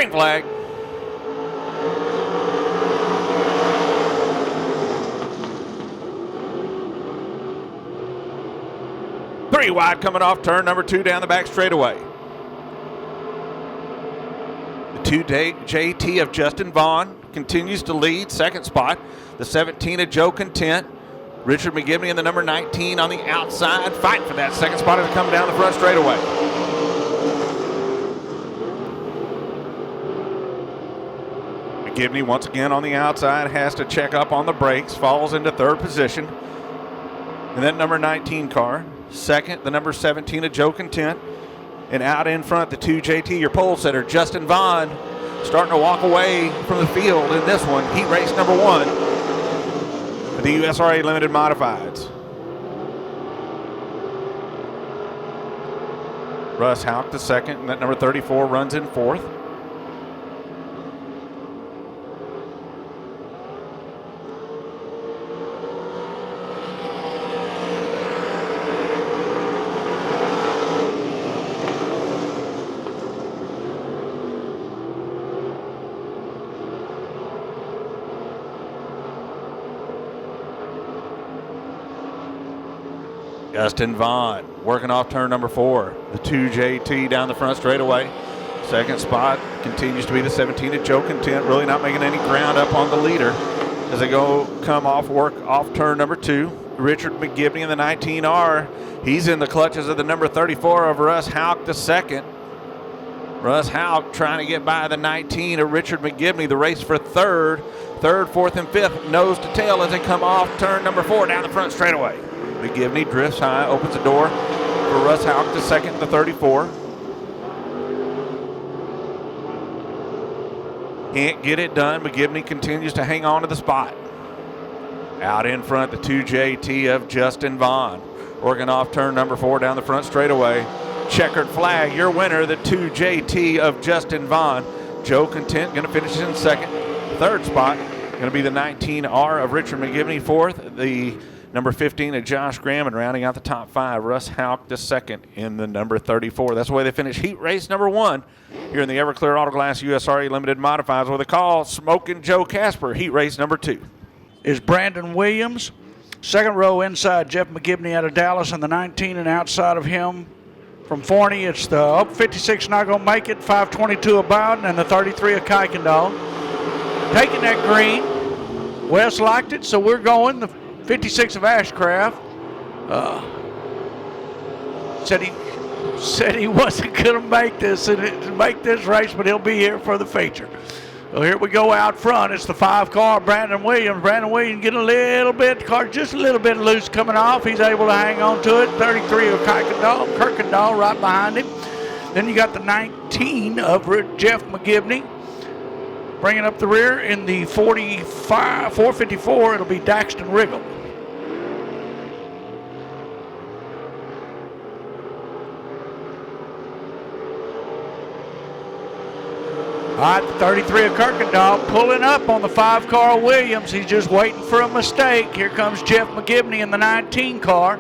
Green flag. Three wide coming off turn number 2 down the back straightaway. The 2 JT of Justin Vaughn continues to lead, second spot. The 17 of Joe Content. Richard McGivney and the number 19 on the outside, fighting for that second spot as they come down the front straightaway. McGivney once again on the outside, has to check up on the brakes, falls into third position. And that number 19 car. Second, the number 17 of Joe Content. And out in front, the 2 JT, your pole setter, Justin Vaughn, starting to walk away from the field in this one. Heat race number 1. The USRA Limited Modifieds. Russ Houck the second, and that number 34 runs in fourth. Justin Vaughn working off turn number 4. The 2 JT down the front straightaway. Second spot continues to be the 17 of Joe Content, really not making any ground up on the leader as they come off work off turn number 2. Richard McGivney in the 19R. He's in the clutches of the number 34 of Russ Houck the second. Russ Houck trying to get by the 19 of Richard McGivney. The race for third, fourth, and fifth, nose to tail as they come off turn number 4 down the front straightaway. McGivney drifts high, opens the door for Russ Houck the second, the 34. Can't get it done. McGivney continues to hang on to the spot. Out in front, the 2 JT of Justin Vaughn. Working off turn number 4 down the front straightaway. Checkered flag, your winner, the 2 JT of Justin Vaughn. Joe Content going to finish in second. Third spot going to be the 19R of Richard McGivney. Fourth, the number 15 of Josh Graham, and rounding out the top 5, Russ Houck the second in the number 34. That's the way they finish heat race number 1 here in the Everclear Autoglass USRA Limited Modifieds with a call, Smoking Joe Casper, heat race number 2. Is Brandon Williams. Second row inside, Jeff McGivney out of Dallas, and the 19, and outside of him from Forney, it's the 56 not going to make it, 522 of Bowden, and the 33 of Kuykendall. Taking that green. Wes liked it, so we're going. The 56 of Ashcraft said he wasn't going to make this race, but he'll be here for the feature. So here we go out front. It's the 5 car, Brandon Williams. Brandon Williams getting a little bit, the car just a little bit loose coming off. He's able to hang on to it. 33 of Kuykendall right behind him. Then you got the 19 of Jeff McGivney. Bringing up the rear in the 454, it'll be Daxton Riggle. All right, the 33 of Kuykendall pulling up on the 5 car Williams. He's just waiting for a mistake. Here comes Jeff McGivney in the 19 car.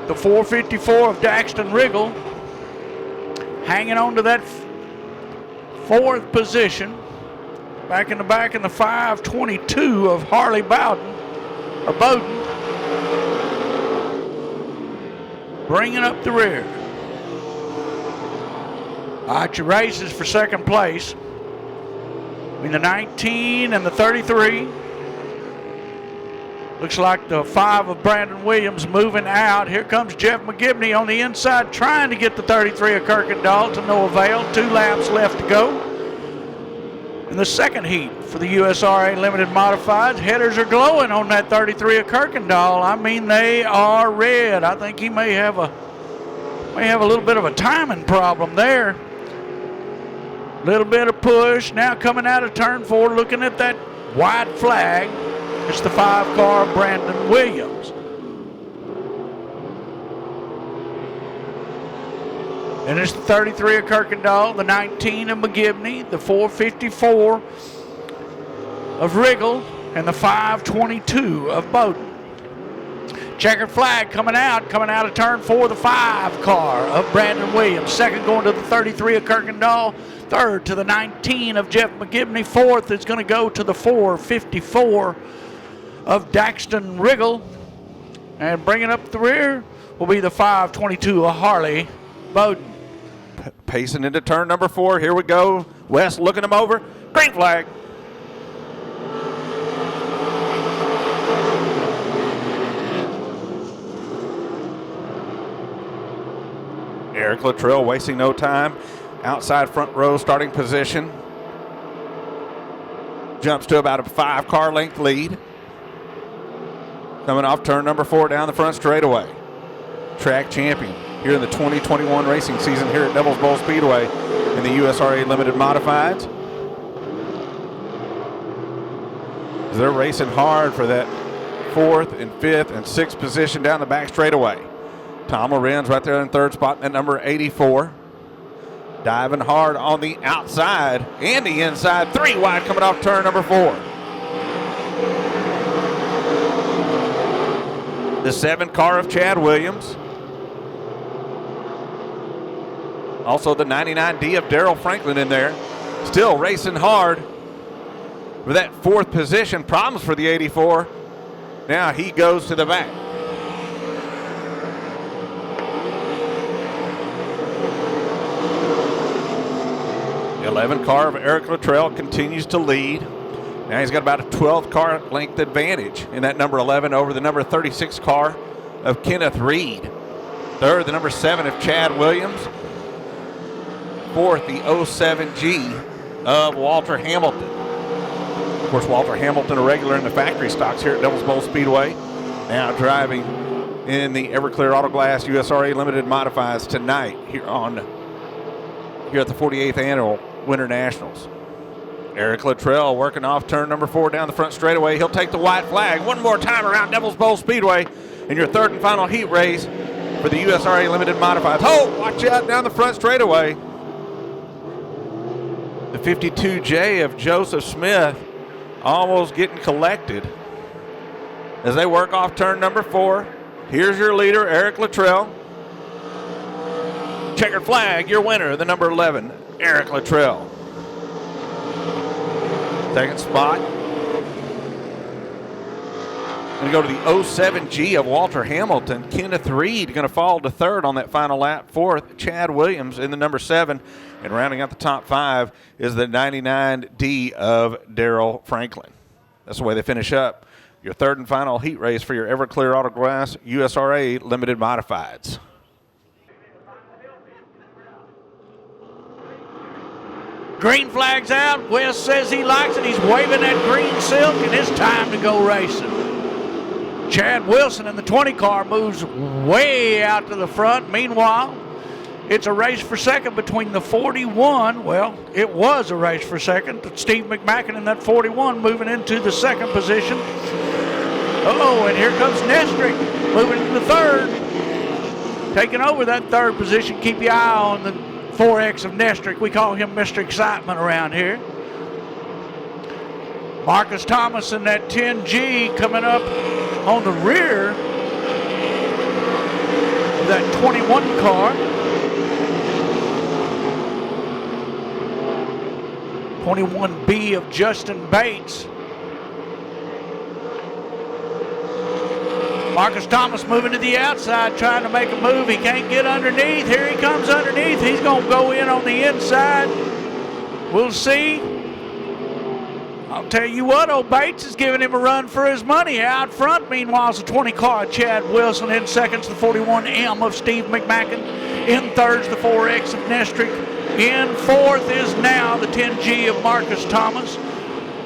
The 454 of Daxton Riggle hanging on to that 4th position. Back in the back in the 522 of Harley Bowden. Bringing up the rear. All right, your races for second place. Between the 19 and the 33. Looks like the 5 of Brandon Williams moving out. Here comes Jeff McGivney on the inside trying to get the 33 of Kuykendall to no avail. 2 laps left to go. In the second heat for the USRA Limited Modifieds, headers are glowing on that 33 of Kuykendall. I mean, they are red. I think he may have a little bit of a timing problem there. Little bit of push. Now coming out of turn 4, looking at that white flag. It's the 5 car Brandon Williams. And it's the 33 of Kuykendall, the 19 of McGivney, the 454 of Riggle, and the 522 of Bowden. Checkered flag coming out of turn 4, the 5 car of Brandon Williams. Second going to the 33 of Kirkendall. Third to the 19 of Jeff McGibney. Fourth is going to go to the 454 of Daxton Riggle. And bringing up the rear will be the 522 of Harley Bowden. Pacing into turn number 4. Here we go. West looking him over. Green flag. Eric Luttrell wasting no time. Outside front row starting position. Jumps to about a 5-car length lead. Coming off turn number 4 down the front straightaway. Track champion here in the 2021 racing season here at Devil's Bowl Speedway in the USRA Limited Modifieds. They're racing hard for that 4th and 5th and 6th position down the back straightaway. Tom Lorenz right there in 3rd spot at number 84. Diving hard on the outside and the inside. 3 wide coming off turn number 4. The 7 car of Chad Williams. Also the 99D of Daryl Franklin in there. Still racing hard for that 4th position. Problems for the 84. Now he goes to the back. The 11 car of Eric Luttrell continues to lead. Now he's got about a 12 car length advantage in that number 11 over the number 36 car of Kenneth Reed. Third, the number 7 of Chad Williams. Fourth, the 07G of Walter Hamilton. Of course, Walter Hamilton, a regular in the factory stocks here at Devil's Bowl Speedway. Now driving in the Everclear Auto Glass USRA Limited Modifieds tonight here at the 48th Annual Winter Nationals. Eric Luttrell working off turn number 4 down the front straightaway. He'll take the white flag one more time around Devil's Bowl Speedway in your 3rd and final heat race for the USRA Limited Modifieds. Oh, watch out down the front straightaway. The 52J of Joseph Smith almost getting collected as they work off turn number 4. Here's your leader, Eric Luttrell. Checkered flag, your winner, the number 11, Eric Luttrell. 2nd spot. Going to go to the 07G of Walter Hamilton. Kenneth Reed going to fall to 3rd on that final lap. 4th, Chad Williams in the number 7. And rounding out the top 5 is the 99D of Daryl Franklin. That's the way they finish up your 3rd and final heat race for your Everclear Auto Glass USRA Limited Modifieds. Green flag's out. West says he likes it. He's waving that green silk, and it's time to go racing. Chad Wilson in the 20 car moves way out to the front. Meanwhile, it's a race for second between the 41. Well, it was a race for second. Steve McMacken in that 41 moving into the 2nd position. Oh, and here comes Nestrick moving to the 3rd. Taking over that 3rd position. Keep your eye on the 4X of Nestrick. We call him Mr. Excitement around here. Marcus Thomas in that 10G coming up on the rear of that 21 car. 21B of Justin Bates. Marcus Thomas moving to the outside, trying to make a move. He can't get underneath. Here he comes underneath. He's going to go in on the inside. We'll see. I'll tell you what, old Bates is giving him a run for his money. Out front, meanwhile, it's the 20 car of Chad Wilson. In seconds, the 41M of Steve McMacken. In thirds, the 4X of Nestrick. In 4th is now the 10G of Marcus Thomas.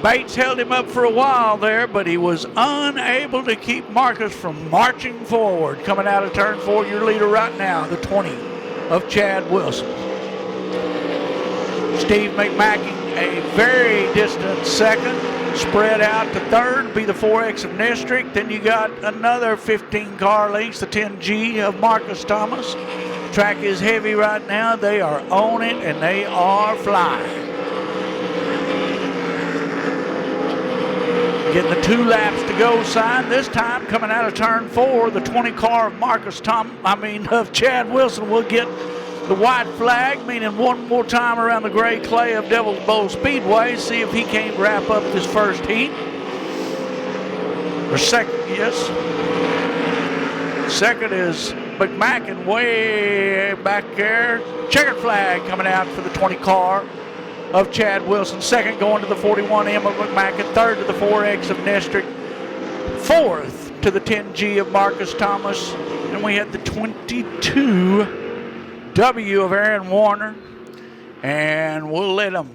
Bates held him up for a while there, but he was unable to keep Marcus from marching forward. Coming out of turn 4, your leader right now, the 20 of Chad Wilson. Steve McMacken, a very distant 2nd. Spread out to 3rd, be the 4X of Nestrick. Then you got another 15 car lengths, the 10G of Marcus Thomas. Track is heavy right now. They are on it, and they are flying. Getting the 2 laps to go sign. This time coming out of turn 4, the 20 car of Chad Wilson will get the white flag, meaning one more time around the gray clay of Devil's Bowl Speedway. See if he can't wrap up this first heat. Or second, yes. Second is McMacken way back there. Checkered flag coming out for the 20 car of Chad Wilson. Second going to the 41M of McMacken. Third to the 4X of Nestrick. Fourth to the 10G of Marcus Thomas. And we had the 22W of Aaron Warner. And we'll let them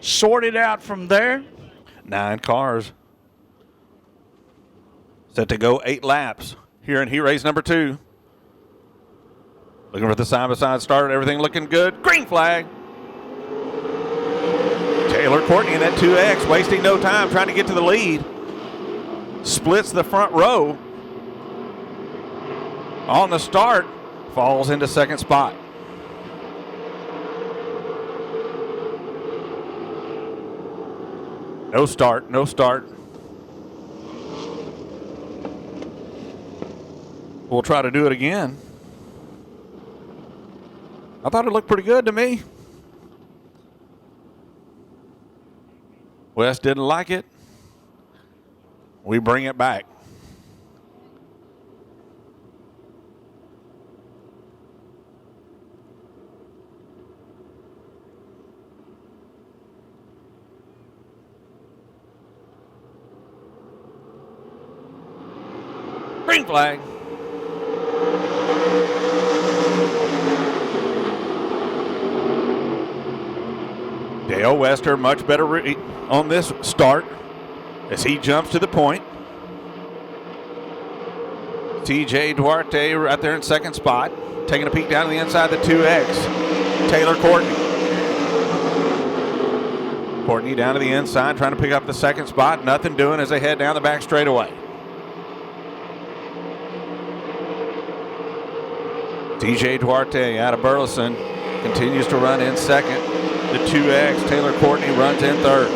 sort it out from there. 9 cars set to go 8 laps here in heat race number 2. Looking for the side-by-side start. Everything looking good. Green flag. Taylor Courtney in that 2X, wasting no time, trying to get to the lead. Splits the front row. On the start, falls into second spot. No start, no start. We'll try to do it again. I thought it looked pretty good to me. West didn't like it. We bring it back. Green flag. Dale Wester much better on this start as he jumps to the point. TJ Duarte right there in second spot, taking a peek down to the inside of the 2X. Taylor Courtney. Courtney down to the inside, trying to pick up the second spot. Nothing doing as they head down the back straightaway. TJ Duarte out of Burleson continues to run in second. The 2X, Taylor Courtney, runs in third.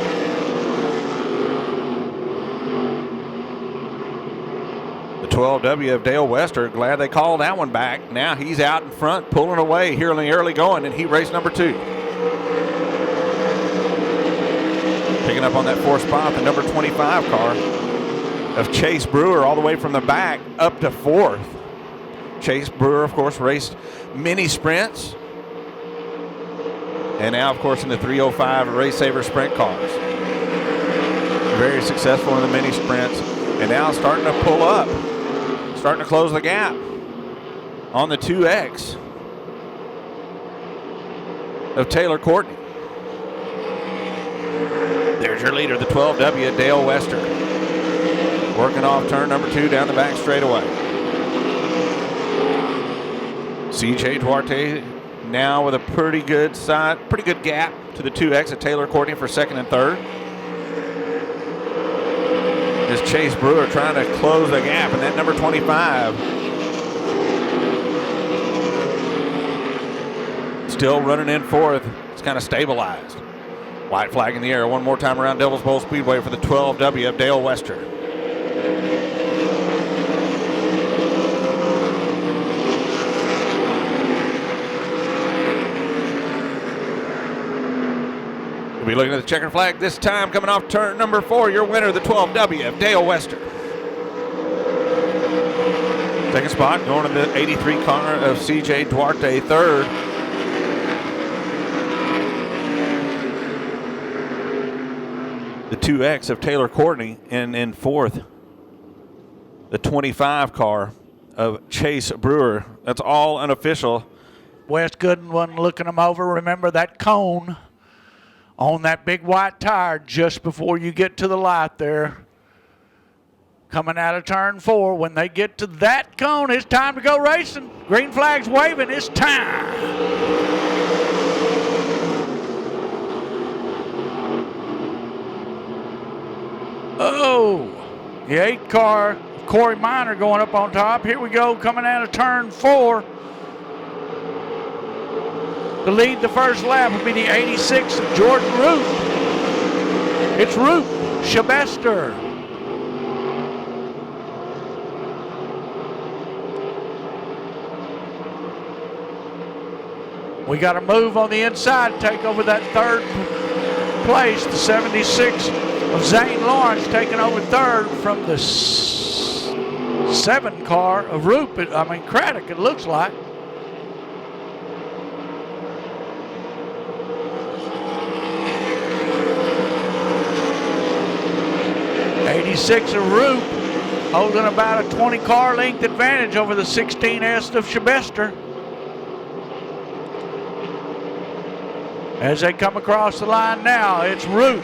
The 12W of Dale Wester, glad they called that one back. Now he's out in front, pulling away here in the early going in heat race number 2. Picking up on that 4th spot, the number 25 car of Chase Brewer, all the way from the back up to 4th. Chase Brewer, of course, raced mini sprints. And now, of course, in the 305 Race Saver sprint cars. Very successful in the mini sprints. And now starting to pull up. Starting to close the gap on the 2X of Taylor Courtney. There's your leader, the 12W, Dale Wester. Working off turn number 2 down the back straightaway. CJ Duarte now with a pretty good gap to the 2X of Taylor Courtney for second and third. This Chase Brewer trying to close the gap, and that number 25 still running in fourth. It's kind of stabilized. White flag in the air one more time around Devil's Bowl Speedway for the 12W of Dale Wester. We'll be looking at the checkered flag this time, coming off turn number 4. Your winner, the 12W of Dale Wester. Second spot, going to the 83 car of CJ Duarte. Third, the 2X of Taylor Courtney. And in fourth, the 25 car of Chase Brewer. That's all unofficial. Wes Gooden wasn't looking them over. Remember that cone on that big white tire just before you get to the light there. Coming out of turn 4, when they get to that cone, it's time to go racing. Green flag's waving, it's time. Oh, the 8 car, Corey Miner going up on top. Here we go, coming out of turn 4. To lead the first lap will be the 86 of Jordan Root. It's Root, Shabester, We got a move on the inside, take over that third place. The 76 of Zane Lawrence taking over third from the 7 car of Craddock, it looks like. '86 of Roop holding about a 20 car length advantage over the 16S of Chebester. As they come across the line now, it's Root,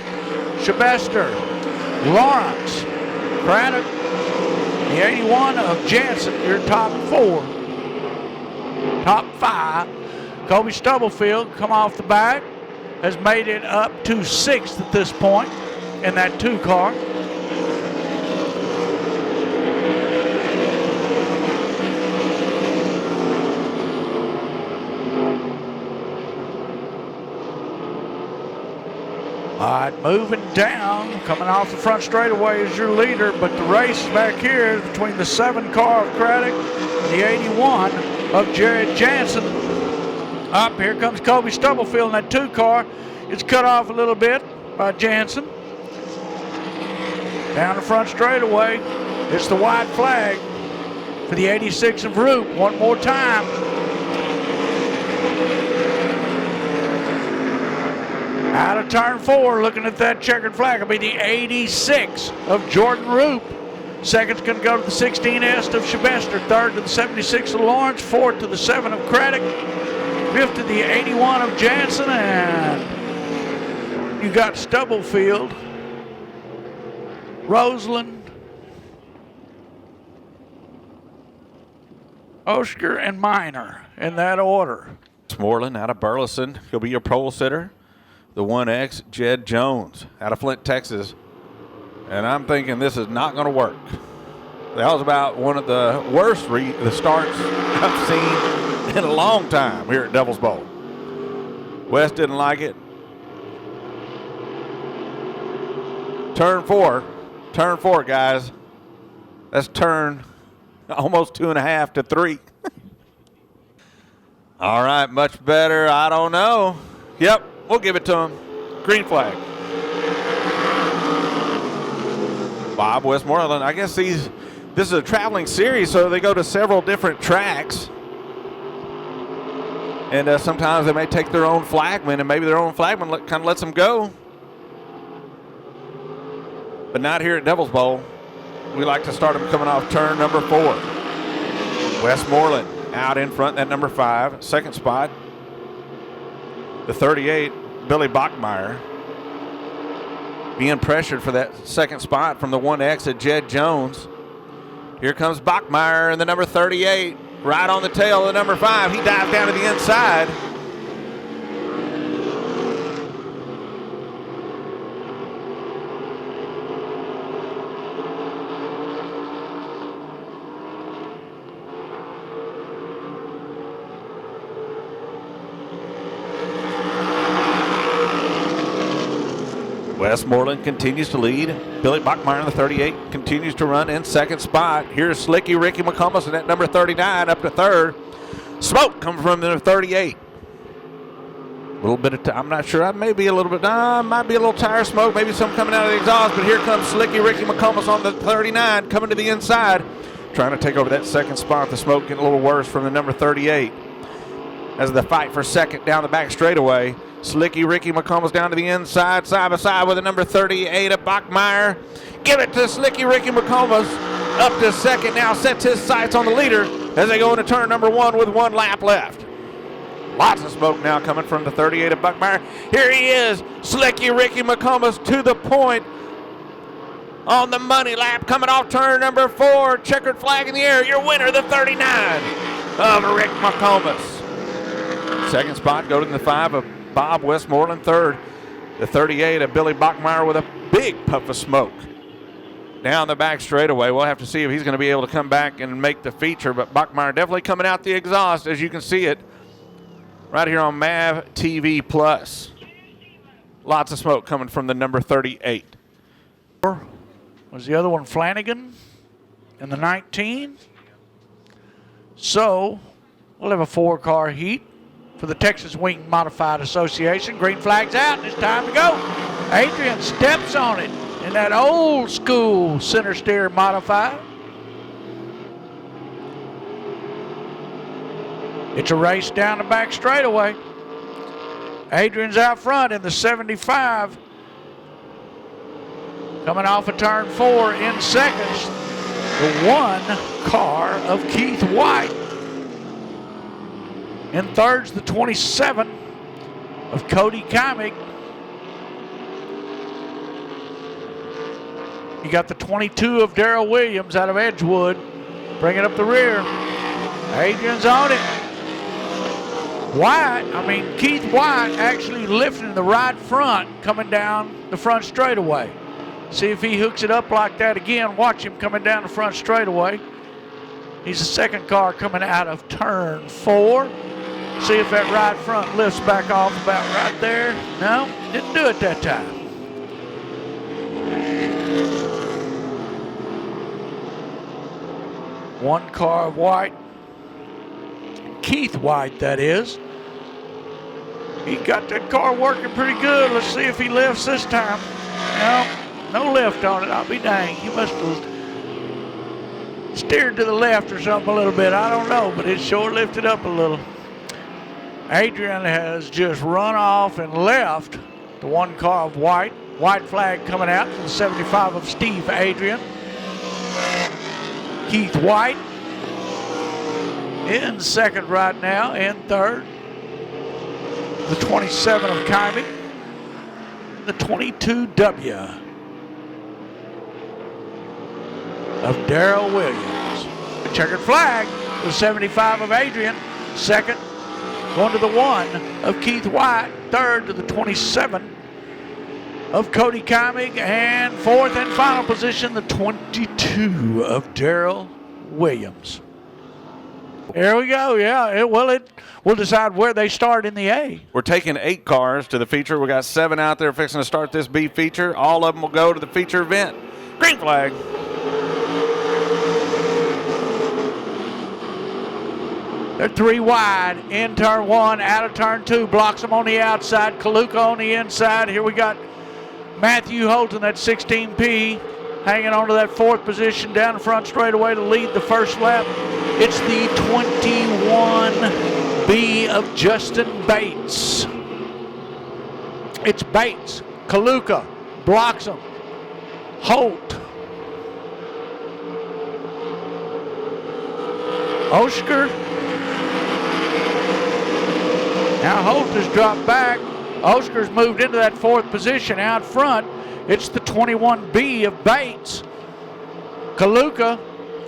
Chebester, Lawrence, Craddock, the 81 of Jansen, your top 4. Top 5. Kobe Stubblefield come off the back, has made it up to 6th at this point in that 2 car. All right, moving down, coming off the front straightaway is your leader, but the race back here is between the 7 car of Craddock and the 81 of Jared Jansen. Up here comes Kobe Stubblefield in that 2 car. It's cut off a little bit by Jansen. Down the front straightaway, it's the white flag for the 86 of Roop one more time. Out of turn 4, looking at that checkered flag, it'll be the 86 of Jordan Roop. Second's going to go to the 16S of Chebester. Third to the 76 of Lawrence. Fourth to the 7 of Craddock. Fifth to the 81 of Jansen. And you got Stubblefield, Roseland, Oshker, and Minor in that order. Moreland out of Burleson. He'll be your pole sitter. The 1X, Jed Jones, out of Flint, Texas. And I'm thinking this is not going to work. That was about one of the worst the starts I've seen in a long time here at Devil's Bowl. West didn't like it. Turn 4, guys. That's turn almost 2.5 to 3. All right, much better. I don't know. Yep. We'll give it to him. Green flag. Bob Westmoreland. I guess this is a traveling series, so they go to several different tracks. And sometimes they may take their own flagman, and maybe their own flagman kind of lets them go. But not here at Devil's Bowl. We like to start them coming off turn number 4. Westmoreland out in front, that number 5. Second spot. The 38, Billy Bachmeyer, being pressured for that second spot from the 1X of Jed Jones. Here comes Bachmeyer in the number 38, right on the tail of the number 5. He dived down to the inside. Westmoreland continues to lead. Billy Bachmeyer in the 38 continues to run in second spot. Here's Slicky Ricky McComas in that number 39 up to third. Smoke comes from the 38. A little bit of I'm not sure. Might be a little tire smoke. Maybe some coming out of the exhaust. But here comes Slicky Ricky McComas on the 39 coming to the inside. Trying to take over that second spot. The smoke getting a little worse from the number 38. As the fight for second down the back straightaway. Slicky Ricky McComas down to the inside, side by side with the number 38 of Bachmeyer. Give it to Slicky Ricky McComas. Up to second now, sets his sights on the leader as they go into turn number 1 with 1 lap left. Lots of smoke now coming from the 38 of Bachmeyer. Here he is, Slicky Ricky McComas to the point on the money lap, coming off turn number 4. Checkered flag in the air. Your winner, the 39 of Rick McComas. Second spot, go to the 5 of Bob Westmoreland. Third, the 38 of Billy Bachmeyer with a big puff of smoke down the back straightaway. We'll have to see if he's going to be able to come back and make the feature, but Bachmeyer definitely coming out the exhaust, as you can see it right here on MAV TV Plus. Lots of smoke coming from the number 38. Was the other one Flanagan in the 19? So we'll have a 4-car heat for the Texas Wing Modified Association. Green flag's out, and it's time to go. Adrian steps on it in that old school center steer modified. It's a race down the back straightaway. Adrian's out front in the 75. Coming off of turn 4 in seconds, the 1 car of Keith White. In third's the 27 of Cody Kymick. You got the 22 of Darrell Williams out of Edgewood, bringing up the rear. Adrian's on it. Keith White actually lifting the right front coming down the front straightaway. See if he hooks it up like that again. Watch him coming down the front straightaway. He's the second car coming out of turn 4. See if that right front lifts back off about right there. No, didn't do it that time. One car of White. Keith White, that is. He got that car working pretty good. Let's see if he lifts this time. No lift on it. I'll be dang. He must have steered to the left or something a little bit. I don't know, but it sure lifted up a little. Adrian has just run off and left the 1 car of White. White flag coming out for the 75 of Steve Adrian. Keith White in second right now. In third, the 27 of Kymick. The 22W of Darrell Williams. Checkered flag, the 75 of Adrian. Second, going to the 1 of Keith White. Third to the 27 of Cody Kymick. And fourth and final position, the 22 of Darrell Williams. There we go, yeah. It will decide where they start in the A. We're taking 8 cars to the feature. We got 7 out there fixing to start this B feature. All of them will go to the feature event. Green flag. They're 3 wide in turn 1, out of turn 2. Blocks them on the outside. Kaluka on the inside. Here we got Matthew Holton, that 16P, hanging on to that 4th position down the front straightaway to lead the first lap. It's the 21B of Justin Bates. It's Bates. Kaluka blocks him. Holt. Oshker. Now Holt has dropped back. Oscar's moved into that 4th position out front. It's the 21B of Bates. Kaluka,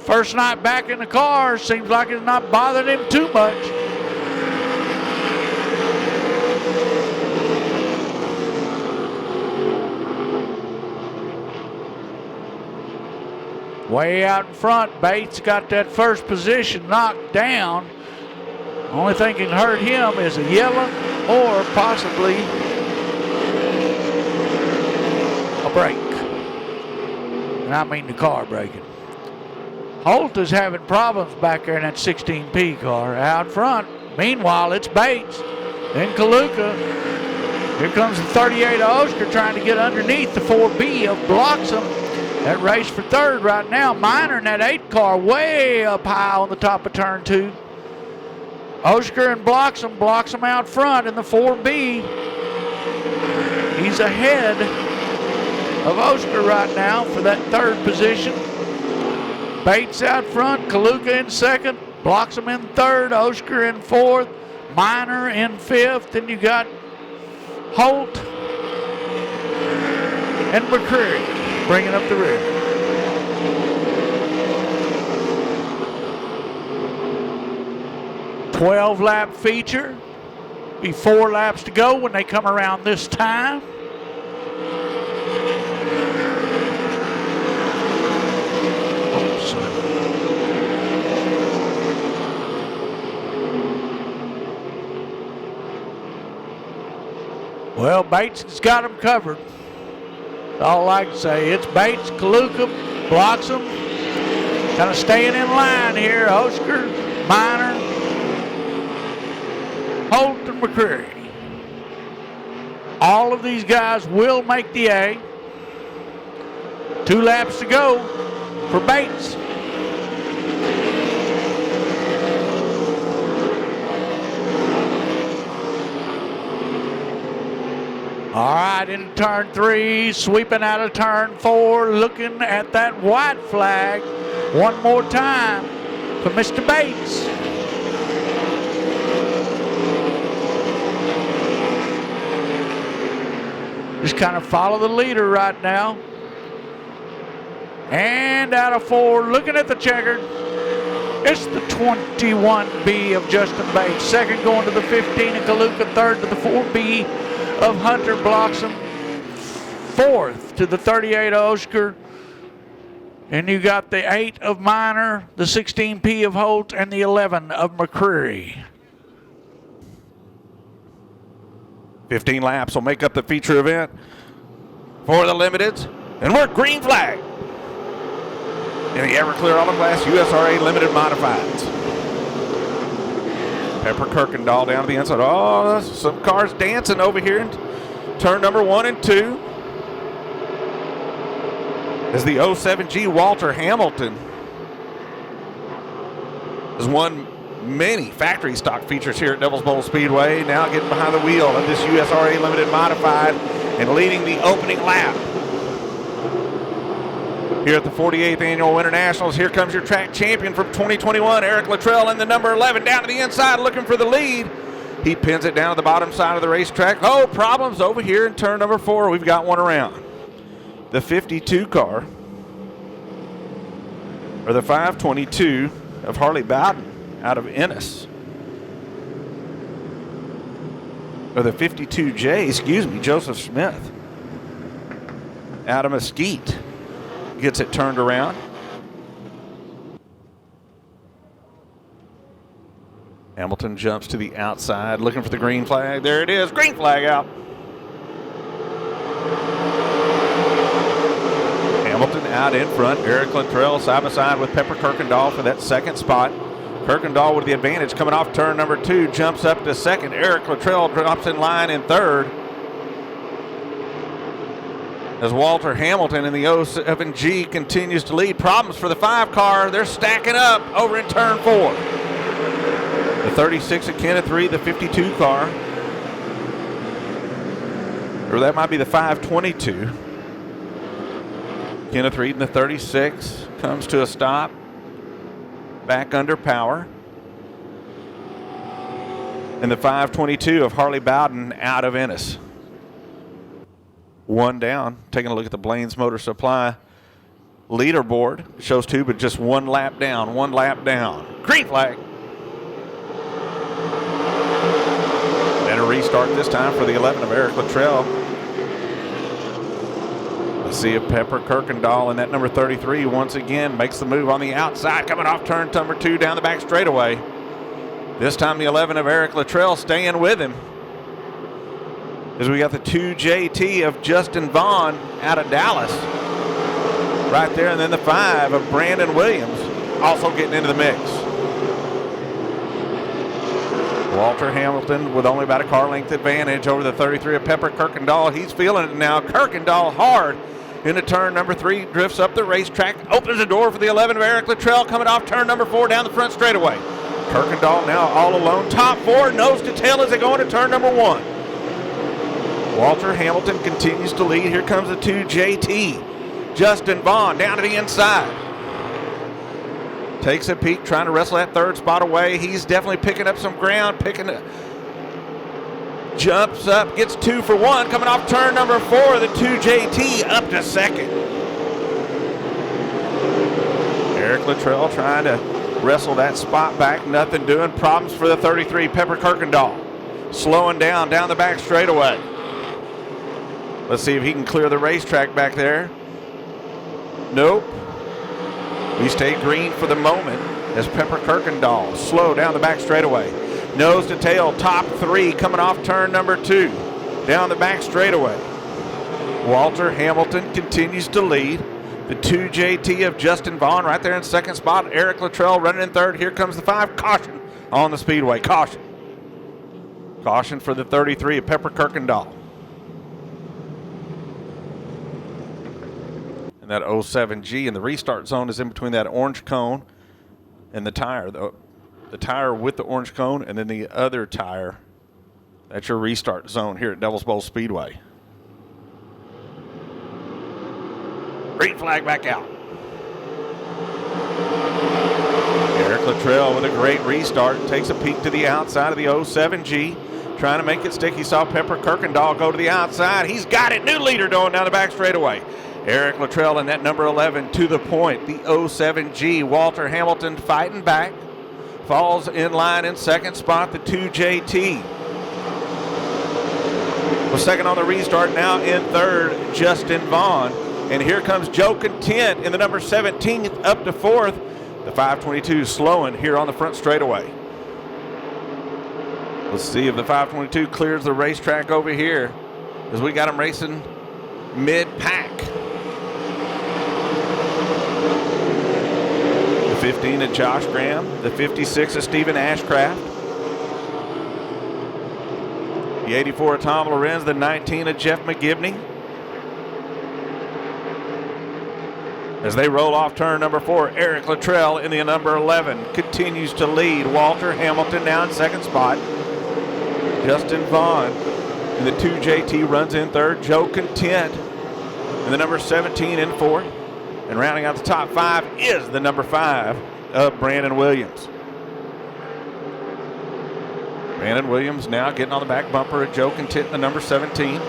first night back in the car, seems like it's not bothering him too much. Way out in front, Bates got that first position knocked down. Only thing can hurt him is a yellow or possibly a brake. And I mean the car braking. Holt is having problems back there in that 16P car out front. Meanwhile, it's Bates. Then Kaluka. Here comes the 38 of Oscar trying to get underneath the 4B of Bloxham. That race for third right now. Miner in that 8 car way up high on the top of turn 2. Oscar and Bloxham out front in the 4B. He's ahead of Oscar right now for that 3rd position. Bates out front, Kaluka in 2nd, Bloxham in 3rd, Oscar in 4th, Miner in 5th. Then you got Holt and McCreary bringing up the rear. "12-lap feature. Be 4 laps to go when they come around this time. Oops. Well, Bates has got them covered. That's all I can say. It's Bates, Kaluka, Bloxham, kind of staying in line here. Oscar, Miner, Holt, and McCreary. All of these guys will make the A. 2 laps to go for Bates. All right, in turn 3, sweeping out of turn 4, looking at that white flag one more time for Mr. Bates. Just kind of follow the leader right now. And out of 4, looking at the checkered. It's the 21B of Justin Bates. Second going to the 15 of Kaluka. Third to the 4B of Hunter Bloxham. Fourth to the 38 of Oscar. And you got the 8 of Minor, the 16P of Holt, and the 11 of McCreary. 15 laps will make up the feature event for the limiteds. And we're green flag in the Everclear Auto Class USRA Limited Modifieds. Pepper Kirkendall down to the inside. Oh, some cars dancing over here in turn number 1 and 2. As the 07G Walter Hamilton has won many factory stock features here at Devil's Bowl Speedway. Now getting behind the wheel of this USRA Limited Modified and leading the opening lap. Here at the 48th Annual Winter Nationals, here comes your track champion from 2021, Eric Luttrell, in the number 11, down to the inside looking for the lead. He pins it down to the bottom side of the racetrack. Oh, problems over here in turn number 4. We've got one around. The 52 car, or the 522 of Harley Bowden out of Ennis. Or the 52J, Joseph Smith out of Mesquite. Gets it turned around. Hamilton jumps to the outside, looking for the green flag. There it is, green flag out. Hamilton out in front. Eric Luttrell side by side with Pepper Kirkendall for that second spot. Kirkendall with the advantage coming off turn number 2, jumps up to second. Eric Luttrell drops in line in third. As Walter Hamilton in the 07G continues to lead. Problems for the 5 car. They're stacking up over in turn 4. The 36 of Kenneth Reed, the 52 car. Or that might be the 522. Kenneth Reed in the 36 comes to a stop. Back under power. And the 522 of Harley Bowden out of Ennis. One down. Taking a look at the Blaine's Motor Supply leaderboard. Shows 2, but just 1 lap down. 1 lap down. Green flag. And a restart this time for the 11 of Eric Luttrell. Let's see if Pepper Kirkendall in that number 33 once again makes the move on the outside, coming off turn number 2 down the back straightaway. This time the 11 of Eric Luttrell staying with him. As we got the 2JT of Justin Vaughn out of Dallas right there, and then the 5 of Brandon Williams also getting into the mix. Walter Hamilton with only about a car length advantage over the 33 of Pepper Kirkendall. He's feeling it now. Kirkendall hard into turn number 3, drifts up the racetrack, opens the door for the 11 of Eric Luttrell coming off turn number 4 down the front straightaway. Kirkendall now all alone, top 4, nose to tail as they go into turn number 1. Walter Hamilton continues to lead. Here comes the 2JT. Justin Vaughn down to the inside. Takes a peek, trying to wrestle that 3rd spot away. He's definitely picking up some ground, jumps up, gets 2 for 1. Coming off turn number 4, the 2JT up to 2nd. Eric Luttrell trying to wrestle that spot back, nothing doing. Problems for the 33, Pepper Kirkendall. Slowing down the back straightaway. Let's see if he can clear the racetrack back there. Nope. We stay green for the moment as Pepper Kirkendall slow down the back straightaway. Nose to tail, top 3 coming off turn number 2. Down the back straightaway. Walter Hamilton continues to lead. The 2JT of Justin Vaughn right there in 2nd spot. Eric Luttrell running in 3rd. Here comes the 5. Caution on the speedway. Caution. Caution for the 33 of Pepper Kirkendall. And that 07G, and the restart zone is in between that orange cone and the tire. The tire with the orange cone, and then the other tire. That's your restart zone here at Devil's Bowl Speedway. Green flag back out. Eric Luttrell with a great restart. Takes a peek to the outside of the 07G. Trying to make it stick. He saw Pepper Kirkendall go to the outside. He's got it. New leader going down the back straightaway. Eric Luttrell in that number 11 to the point. The 07G. Walter Hamilton fighting back. Falls in line in second spot. The 2JT. Was second on the restart. Now in third, Justin Vaughn. And here comes Joe Content in the number 17 up to fourth. The 522 slowing here on the front straightaway. Let's see if the 522 clears the racetrack over here, as we got him racing mid-pack. The 15 of Josh Graham, the 56 of Stephen Ashcraft, the 84 of Tom Lorenz, the 19 of Jeff McGibney. As they roll off turn number 4, Eric Luttrell in the number 11 continues to lead. Walter Hamilton now in second spot. Justin Vaughn in the 2JT runs in third. Joe Content in the number 17 in fourth. And rounding out the top 5 is the number 5 of Brandon Williams. Brandon Williams now getting on the back bumper of Joe Content in the number 17.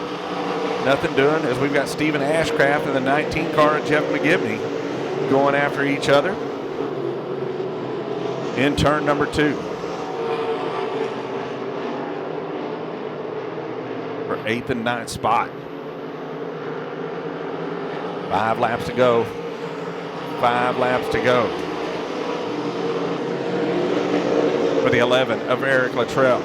Nothing doing, as we've got Stephen Ashcraft in the 19 car of Jeff McGibney going after each other in turn number 2. For 8th and 9th spot. 5 laps to go. 5 laps to go. For the 11 of Eric Luttrell.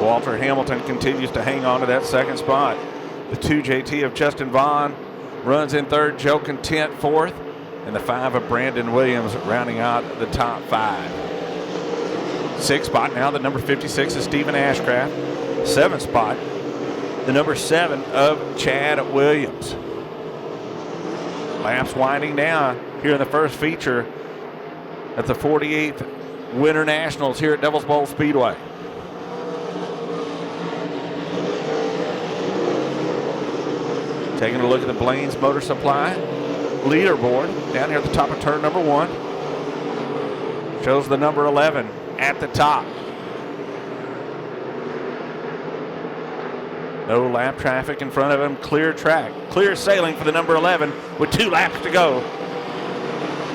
Walter Hamilton continues to hang on to that second spot. The 2JT of Justin Vaughn runs in third. Joe Content fourth. And the 5 of Brandon Williams rounding out the top 5. 6th spot now, the number 56 is Stephen Ashcraft. 7th spot, the number 7 of Chad Williams. Laps winding down here in the first feature at the 48th Winter Nationals here at Devil's Bowl Speedway. Taking a look at the Blaine's Motor Supply leaderboard down here at the top of turn number 1. Shows the number 11 at the top. No lap traffic in front of him. Clear track. Clear sailing for the number 11 with 2 laps to go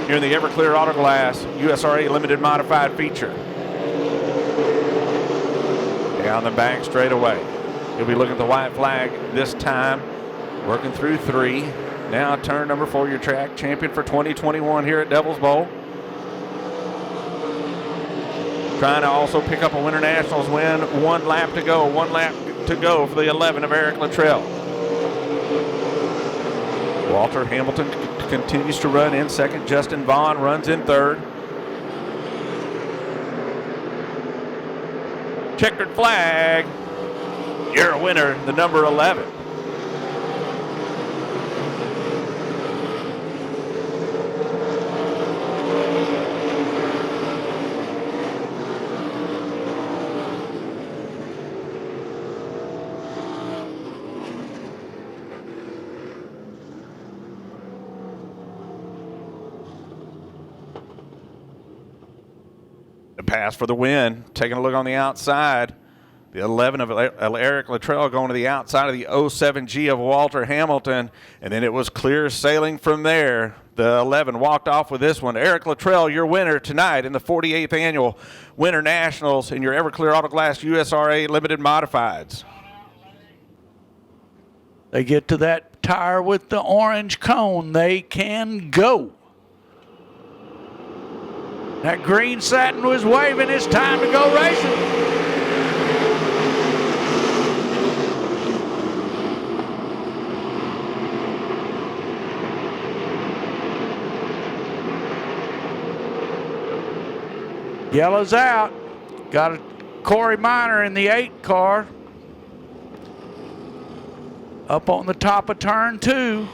here in the Everclear Autoglass USRA Limited Modified feature. Down the back straightaway. He'll be looking at the white flag this time. Working through 3. Now turn number 4, your track champion for 2021 here at Devil's Bowl. Trying to also pick up a Winter Nationals win. 1 lap to go. 1 lap to go for the 11 of Eric Luttrell. Walter Hamilton continues to run in second. Justin Vaughn runs in third. Checkered flag. You're a winner, the number 11. Pass for the win. Taking a look on the outside. The 11 of Eric Luttrell going to the outside of the 07G of Walter Hamilton. And then it was clear sailing from there. The 11 walked off with this one. Eric Luttrell, your winner tonight in the 48th Annual Winter Nationals in your Everclear Autoglass USRA Limited Modifieds. They get to that tire with the orange cone. They can go. That green satin was waving. It's time to go racing. Yellow's out. Got a Corey Minor in the 8 car. Up on the top of turn 2.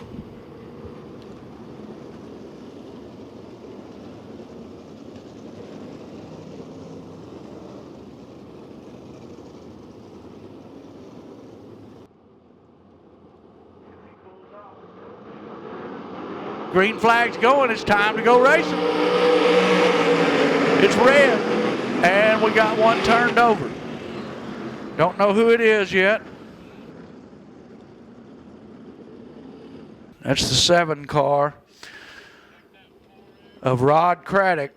Green flag's going. It's time to go racing. It's red. And we got one turned over. Don't know who it is yet. That's the 7 car of Rod Craddock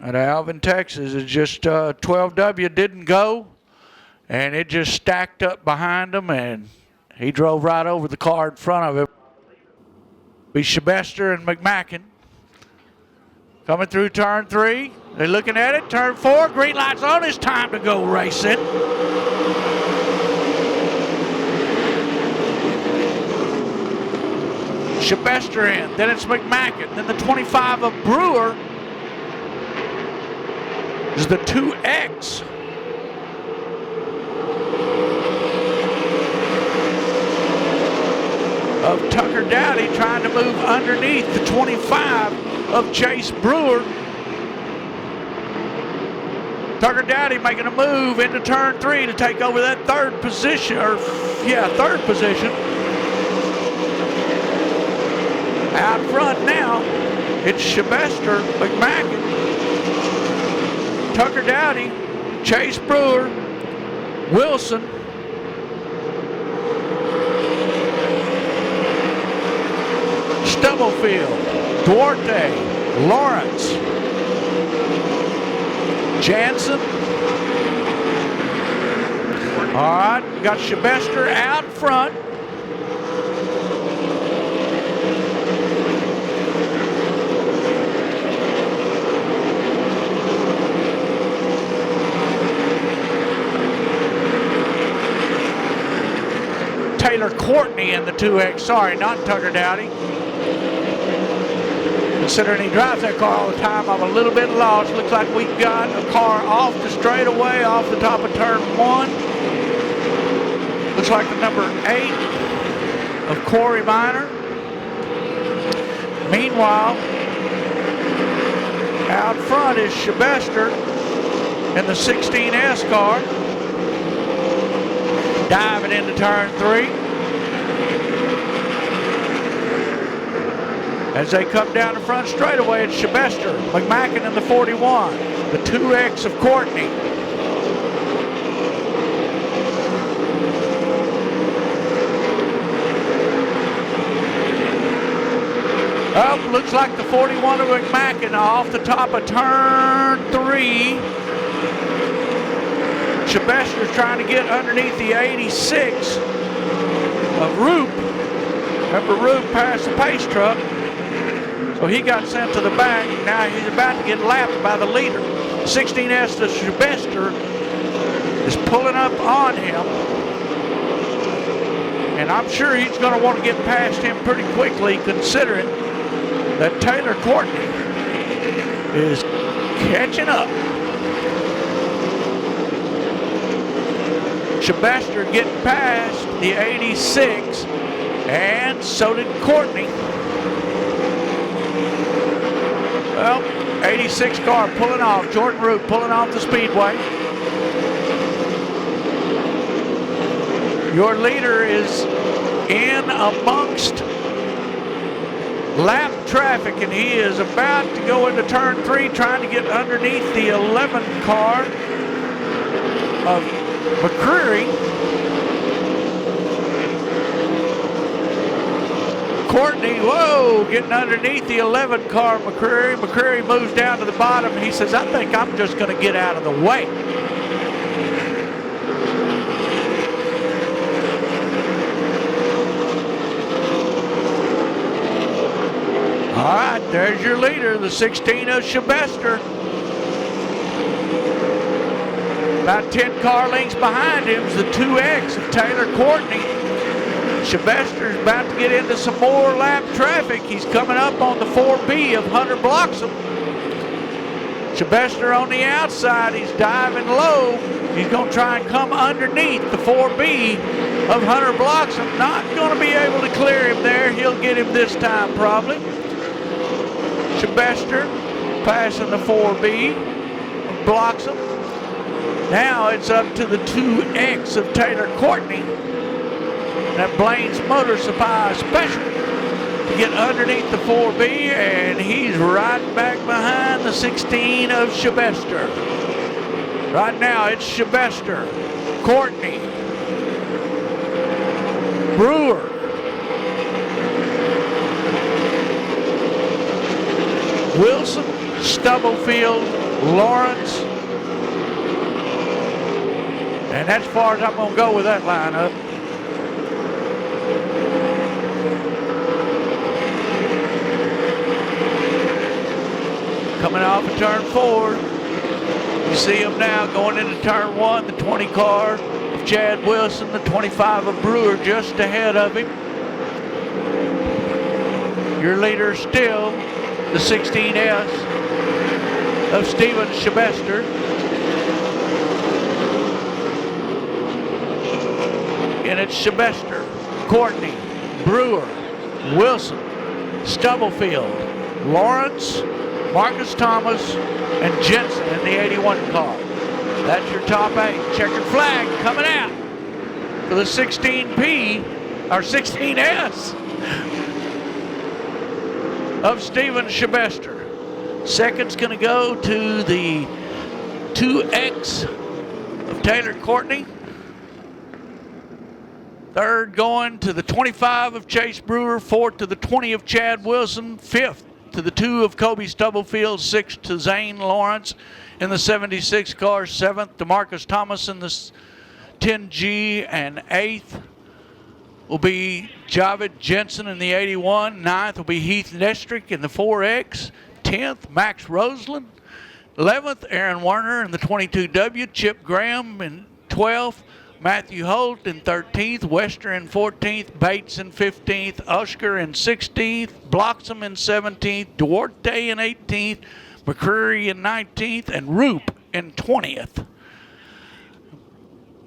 at Alvin, Texas. It's just 12W didn't go, and it just stacked up behind him, and he drove right over the car in front of him. Be Shebester and McMacken coming through turn 3. They're looking at it. Turn 4, green light's on. It's time to go racing. Shebester in, then it's McMacken, then the 25 of Brewer is the 2X. Of Tucker Dowdy trying to move underneath the 25 of Chase Brewer. Tucker Dowdy making a move into turn 3 to take over that third position. Out front now, it's Shebester, McMacken, Tucker Dowdy, Chase Brewer, Wilson, Stubblefield, Duarte, Lawrence, Jansen. All right, we got Shebester out front. Taylor Courtney in the 2X. Sorry, not Tucker Dowdy. Considering he drives that car all the time, I'm a little bit lost. Looks like we got a car off the straightaway, off the top of turn 1. Looks like the number 8 of Corey Minor. Meanwhile, out front is Shebester in the 16S car. Diving into turn 3. As they come down the front straightaway, it's Shebester, McMacken in the 41, the 2X of Courtney. Up, looks like the 41 of McMacken off the top of turn 3. Shebester's trying to get underneath the 86 of Roop. Remember, Roop passed the pace truck, so he got sent to the back. Now he's about to get lapped by the leader. 16S to Shebester is pulling up on him, and I'm sure he's going to want to get past him pretty quickly, considering that Taylor Courtney is catching up. Shebester getting past the 86, and so did Courtney. Well, 86 car pulling off. Jordan Root pulling off the Speedway. Your leader is in amongst lap traffic, and he is about to go into turn 3, trying to get underneath the 11 car of McCreary. Courtney, whoa, getting underneath the 11 car of McCreary. McCreary moves down to the bottom. He says, I think I'm just going to get out of the way. All right, there's your leader, the 16 of Shebester. About 10 car lengths behind him is the 2X of Taylor Courtney. Shebester's about to get into some more lap traffic. He's coming up on the 4B of Hunter Bloxham. Sylvester on the outside. He's diving low. He's going to try and come underneath the 4B of Hunter Bloxham. Not going to be able to clear him there. He'll get him this time probably. Sylvester passing the 4B of Bloxham. Now it's up to the 2X of Taylor Courtney. That Blaine's Motor Supply Special to get underneath the 4B, and he's right back behind the 16 of Sylvester. Right now it's Sylvester, Courtney, Brewer, Wilson, Stubblefield, Lawrence, and that's as far as I'm going to go with that lineup. Coming off of turn 4. You see him now going into turn 1, the 20 car of Chad Wilson, the 25 of Brewer just ahead of him. Your leader still the 16S of Steven Sylvester. And it's Sylvester, Courtney, Brewer, Wilson, Stubblefield, Lawrence, Marcus Thomas, and Jensen in the 81 car. That's your top 8. Checkered flag coming out for the 16P, or 16S of Steven Sylvester. Second's going to go to the 2X of Taylor Courtney. Third going to the 25 of Chase Brewer. Fourth to the 20 of Chad Wilson. Fifth to the 2 of Kobe Stubblefield. Sixth to Zane Lawrence in the 76 car. Seventh to Marcus Thomas in the 10G. And eighth will be Javid Jensen in the 81. Ninth will be Heath Nestrick in the 4X. 10th, Max Roseland. 11th, Aaron Werner in the 22W. Chip Graham in 12th. Matthew Holt in 13th, Wester in 14th, Bates in 15th, Usker in 16th, Bloxham in 17th, Duarte in 18th, McCreary in 19th, and Roop in 20th.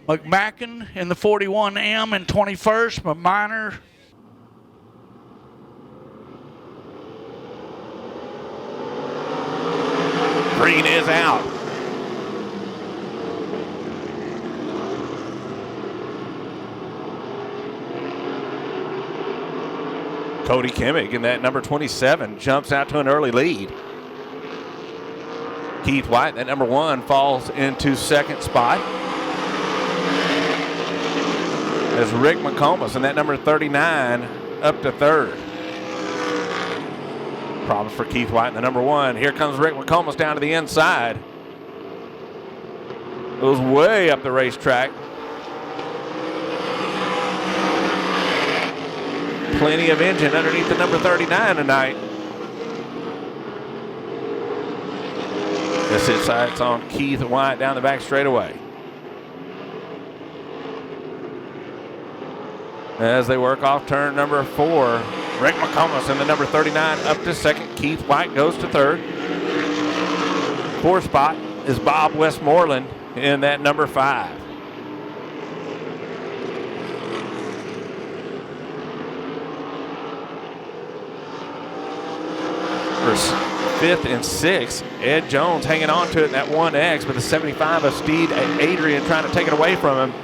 McMacken in the 41M in 21st, Minor Green is out. Cody Kimmig in that number 27 jumps out to an early lead. Keith White, that number 1, falls into second spot. As Rick McComas in that number 39 up to third. Problems for Keith White in the number 1. Here comes Rick McComas down to the inside. Goes way up the racetrack. Plenty of engine underneath the number 39 tonight. This is sights on Keith White down the back straightaway. As they work off turn number 4, Rick McComas in the number 39 up to second. Keith White goes to third. Fourth spot is Bob Westmoreland in that number 5. Fifth and sixth, Ed Jones hanging on to it in that 1X with the 75 of Steve Adrian trying to take it away from him.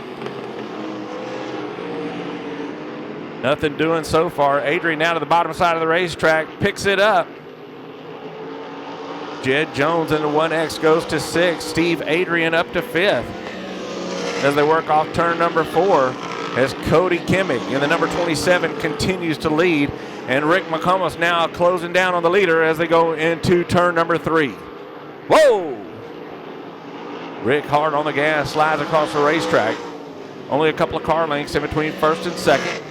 Nothing doing so far. Adrian now to the bottom side of the racetrack, picks it up. Jed Jones in the 1X goes to 6th. Steve Adrian up to 5th. As they work off turn number 4, as Cody Kimmig in the number 27 continues to lead. And Rick McComas now closing down on the leader as they go into turn number 3. Whoa! Rick hard on the gas, slides across the racetrack. Only a couple of car lengths in between first and second.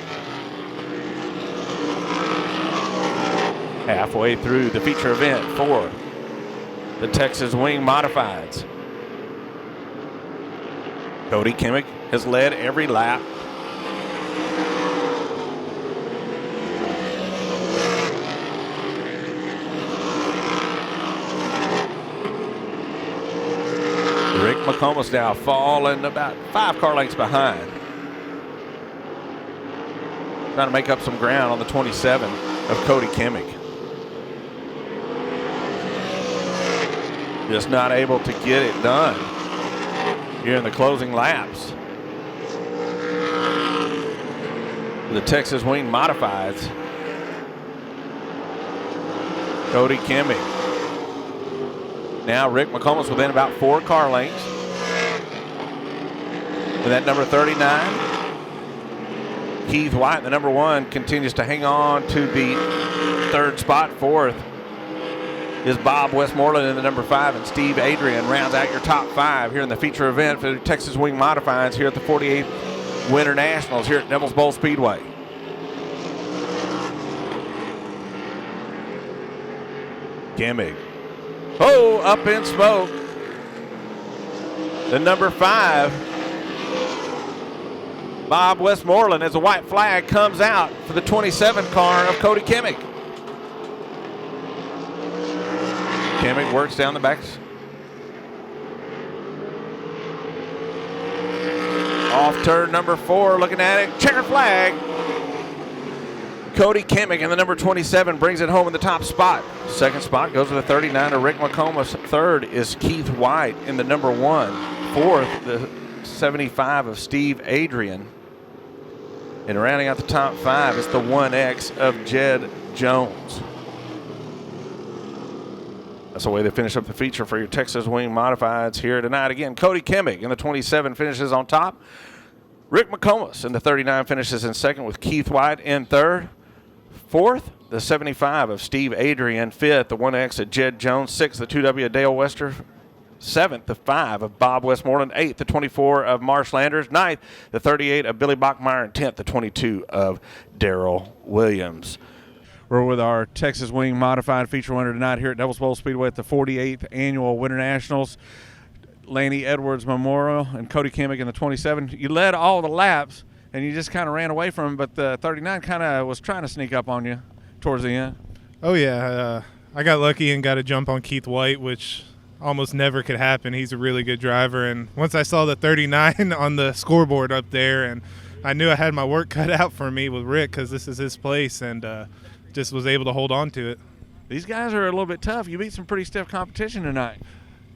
Halfway through the feature event for the Texas Wing Modifieds. Cody Kimmig has led every lap. McComas now falling about 5 car lengths behind. Trying to make up some ground on the 27 of Cody Kimmig. Just not able to get it done here in the closing laps. The Texas Wing Modifieds. Cody Kimmig. Now Rick McComas within about 4 car lengths. With that number 39. Keith White, the number 1, continues to hang on to the 3rd spot. 4th is Bob Westmoreland in the number 5, and Steve Adrian rounds out your top 5 here in the feature event for the Texas Wing Modifieds here at the 48th Winter Nationals here at Devil's Bowl Speedway. Kimmig. Oh, up in smoke. The number 5. Bob Westmoreland, as a white flag comes out for the 27 car of Cody Kimmig. Kimmig works down the back. Off turn number 4, looking at it, checker flag. Cody Kimmig in the number 27 brings it home in the top spot. 2nd spot goes to the 39 of Rick McComas. 3rd is Keith White in the number 1. 4th, the 75 of Steve Adrian. And rounding out the top 5 is the 1X of Jed Jones. That's the way they finish up the feature for your Texas Wing Modifieds here tonight. Again, Cody Kimmig in the 27 finishes on top. Rick McComas in the 39 finishes in 2nd with Keith White in 3rd. 4th, the 75 of Steve Adrian. 5th, the 1X of Jed Jones. 6th, the 2W of Dale Wester. 7th, the 5 of Bob Westmoreland. 8th, the 24 of Marsh Landers. 9th, the 38 of Billy Bachmeyer. And 10th, the 22 of Darrell Williams. We're with our Texas Wing Modified feature winner tonight here at Devil's Bowl Speedway at the 48th Annual Winter Nationals. Laney Edwards Memorial and Cody Kimmig in the 27. You led all the laps, and you just kind of ran away from him, but the 39 kind of was trying to sneak up on you towards the end. Oh, yeah. I got lucky and got a jump on Keith White, which almost never could happen. He's a really good driver. And once I saw the 39 on the scoreboard up there, and I knew I had my work cut out for me with Rick because this is his place, and just was able to hold on to it. These guys are a little bit tough. You beat some pretty stiff competition tonight.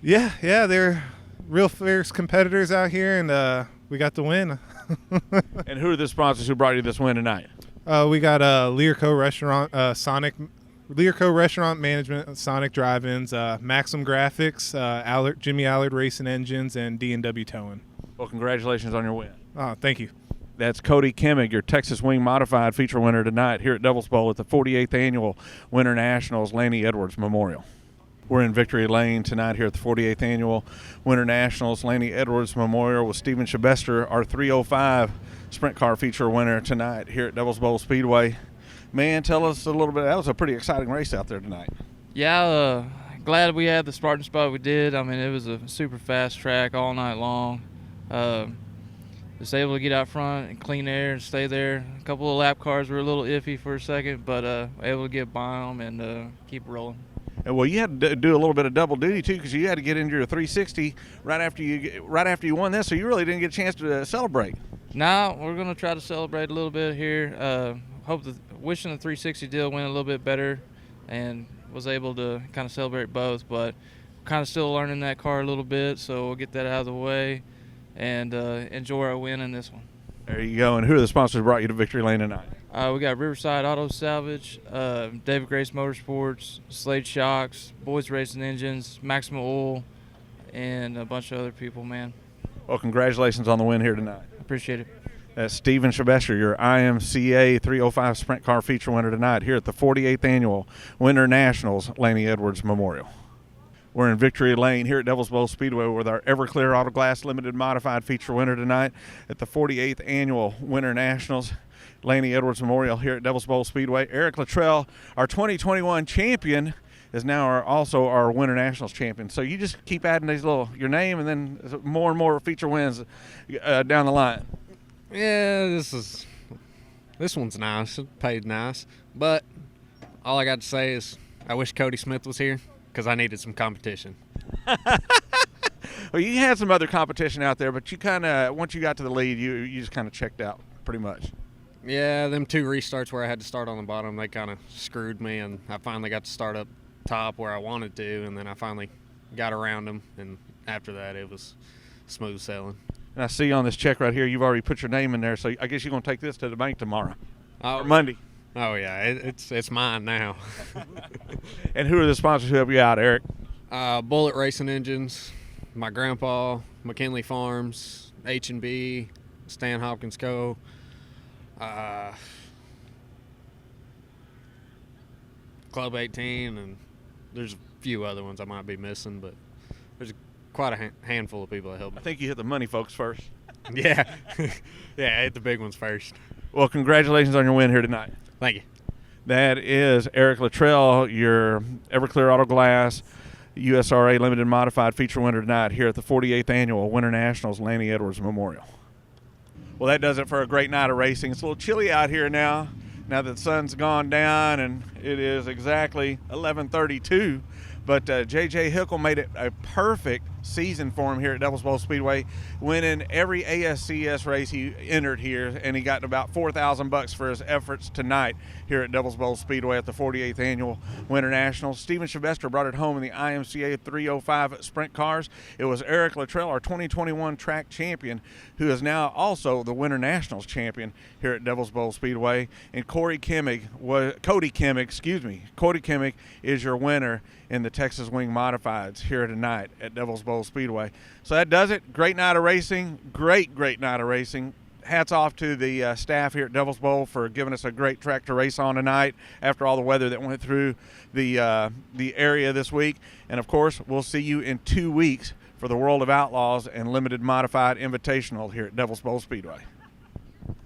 Yeah, they're real fierce competitors out here, and we got the win. And who are the sponsors who brought you this win tonight? We got Learco Restaurant, Learco Restaurant Management, Sonic Drive-Ins, Maxim Graphics, Jimmy Allard Racing Engines, and D&W Towing. Well, congratulations on your win. Thank you. That's Cody Kimmig, your Texas Wing Modified feature winner tonight here at Devil's Bowl at the 48th Annual Winter Nationals Laney Edwards Memorial. We're in Victory Lane tonight here at the 48th Annual Winter Nationals Laney Edwards Memorial with Steven Shabester, our 305 sprint car feature winner tonight here at Devil's Bowl Speedway. Man, tell us a little bit. That was a pretty exciting race out there tonight. Yeah, glad we had the starting spot we did. I mean, it was a super fast track all night long. Just able to get out front and clean air and stay there. A couple of lap cars were a little iffy for a second, but able to get by them and keep rolling. And well, you had to do a little bit of double duty too, because you had to get into your 360 right after you won this, so you really didn't get a chance to celebrate. Now we're gonna try to celebrate a little bit here. Wishing the 360 deal went a little bit better, and was able to kind of celebrate both. But kind of still learning that car a little bit, so we'll get that out of the way and enjoy our win in this one. There you go. And who are the sponsors who brought you to Victory Lane tonight? We got Riverside Auto Salvage, David Grace Motorsports, Slade Shocks, Boys Racing Engines, Maxima Oil, and a bunch of other people, man. Well, congratulations on the win here tonight. Appreciate it. That's Steven Shabester, your IMCA 305 Sprint Car feature winner tonight here at the 48th Annual Winter Nationals Laney Edwards Memorial. We're in Victory Lane here at Devil's Bowl Speedway with our Everclear Auto Glass Limited Modified feature winner tonight at the 48th Annual Winter Nationals Laney Edwards Memorial here at Devil's Bowl Speedway. Eric Luttrell, our 2021 champion, is now also our Winter Nationals champion. So you just keep adding these your name and then more and more feature wins down the line. Yeah, this one's nice. It paid nice. But all I got to say is I wish Cody Smith was here because I needed some competition. Well, you had some other competition out there, but you kind of, once you got to the lead, you just kind of checked out pretty much. Yeah, them 2 restarts where I had to start on the bottom, they kind of screwed me, and I finally got to start up top where I wanted to, and then I finally got around them, and after that it was smooth sailing. And I see on this check right here, you've already put your name in there, so I guess you're going to take this to the bank tomorrow or Monday. Oh yeah, it's mine now. And who are the sponsors who help you out, Eric? Bullet Racing Engines, my grandpa, McKinley Farms, H&B, Stan Hopkins Co. Club 18, and there's a few other ones I might be missing, but there's quite a handful of people that help me. I think you hit the money folks first. Yeah. Yeah, I hit the big ones first. Well, congratulations on your win here tonight. Thank you. That is Eric Luttrell, your Everclear Auto Glass USRA Limited Modified feature winner tonight here at the 48th Annual Winter Nationals Lanny Edwards Memorial. Well, that does it for a great night of racing. It's a little chilly out here now that the sun's gone down, and it is exactly 11:32. But J.J. Hickle made it a perfect season for him here at Devil's Bowl Speedway, winning every ASCS race he entered here, and he got about $4,000 for his efforts tonight here at Devil's Bowl Speedway at the 48th Annual Winter Nationals. Steven Sylvester brought it home in the IMCA 305 Sprint Cars. It was Eric Luttrell, our 2021 track champion, who is now also the Winter Nationals champion here at Devil's Bowl Speedway. And Cody Kimmick is your winner in the Texas Wing Modifieds here tonight at Devil's Bowl Speedway. So that does it. Great night of racing. Great night of racing. Hats off to the staff here at Devil's Bowl for giving us a great track to race on tonight after all the weather that went through the area this week. And, of course, we'll see you in 2 weeks for the World of Outlaws and Limited Modified Invitational here at Devil's Bowl Speedway.